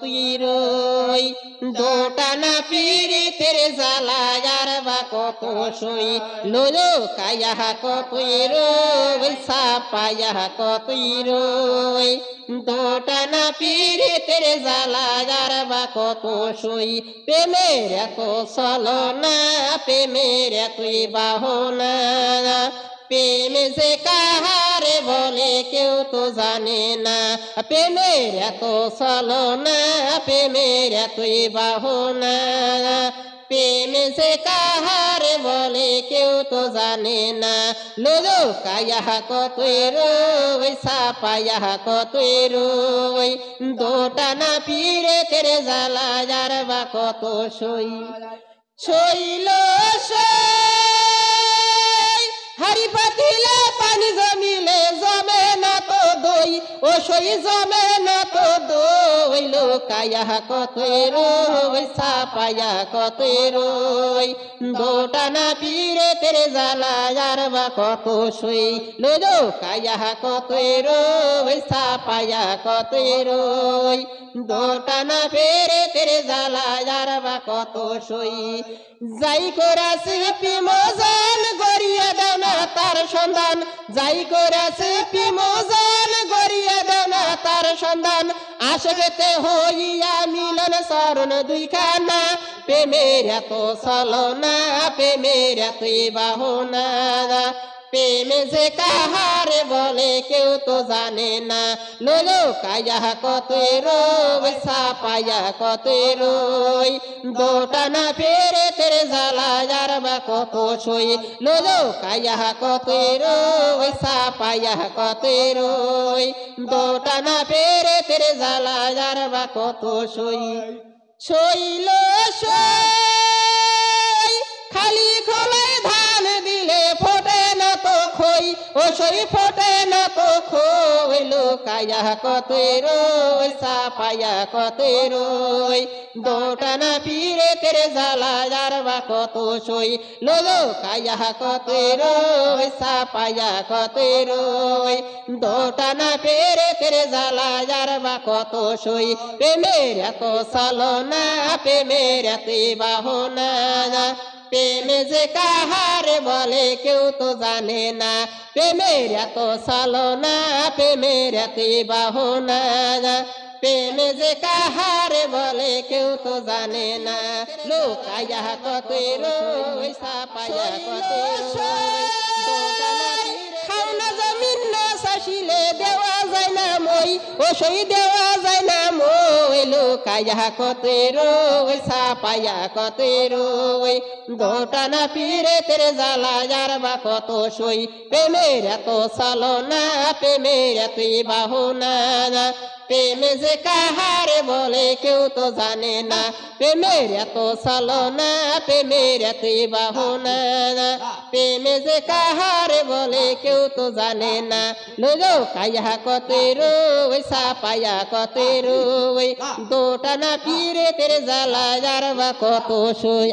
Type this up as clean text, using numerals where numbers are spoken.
তুই রই দোটানা পীড়িতের জ্বালা আর বা কত সই লোলো কায়া কতই রই সাপায়া কতই রই দোটানা পীড়িতের জ্বালা আর বা কত সই প্রেমের এত ছলনা প্রেমের এতই বাহনা প্রেমে যে কাহারে বলে কেউ তো জানে না প্রেমের এত ছলনা প্রেমের এতই বাহনা প্রেমে যে কাহারে বলে কেউ তো জানে না লোলো কায়া কতই রই সাপায়া কতই রই দোটানা পীড়িতের জ্বালা আর বা কত সই সইল হারি পাতিলে পানি জমিলে জমে না তো দই ও সই জমে না তো দই লোকায়া কতই রই সাপায়া কতই রই দোটানা পীড়িতের জ্বালা আর বা কত সই লোকায়া কতই রই সাপায়া কতই রই দোটানা পীড়িতের জ্বালা আর বা কত সই যাই করাছে পিমজান গড়িয়া দাও না তার সন্ধান যাই করাছে পিমজান গড়িয়া দাও না তার সন্ধান আশিকতে হইয়া মিলন চরণ দুইখানা প্রেমের এত ছলনা প্রেমের এতই বাহনা প্রেমে যে কাহারে বলে কেউ তো জানে না লোলো কায়া কতই রই সাপায়া কতই রই দোটানা পীড়িতের জ্বালা আর বা কত সই লোলো কায়া কতই রই সাপায়া কতই রই দোটানা পীড়িতের জ্বালা আর বা কত সই সইল সই খালি খোলায় ধান দিলে ফোটে না তো খই ও সই ফোটে না তো খই লোকায়া কতই রই সাপায়া কতই রই দোটানা পীড়িতের জ্বালা আর বা কত সই লোকায়া কতই রই সাপায়া কতই রই দোটানা পীড়িতের জ্বালা আর বা কত সই প্রেমের এত ছলনা প্রেমের এতই বাহনা প্রেমে যে কাহারে বলে কেউ তো জানে না প্রেমের এত ছলনা প্রেমের এতই বাহনা প্রেমে যে কাহারে বলে কেউ তো জানে না লোকায়া কতই রই সাপায়া কতই রই খাওনা জমিন না চাষিলে দেওয়া যায় না মই ও সই দেওয়া যায় না মই লোকায়া কতই রই সাপায়া কতই রই দোটানা পীড়িতের জ্বালা আর বা কত সই প্রেমের এত ছলনা প্রেমের এতই বাহনা প্রেমে যে কাহারে বলে কেউ তো জানে না প্রেমের এত ছলনা প্রেমের এতই বাহনা প্রেমে যে কাহারে বলে কেউ তো জানে না লোকায়া কতই রই সাপায়া কতই রই দোটানা পীড়িতের জ্বালা আর বা কত সই।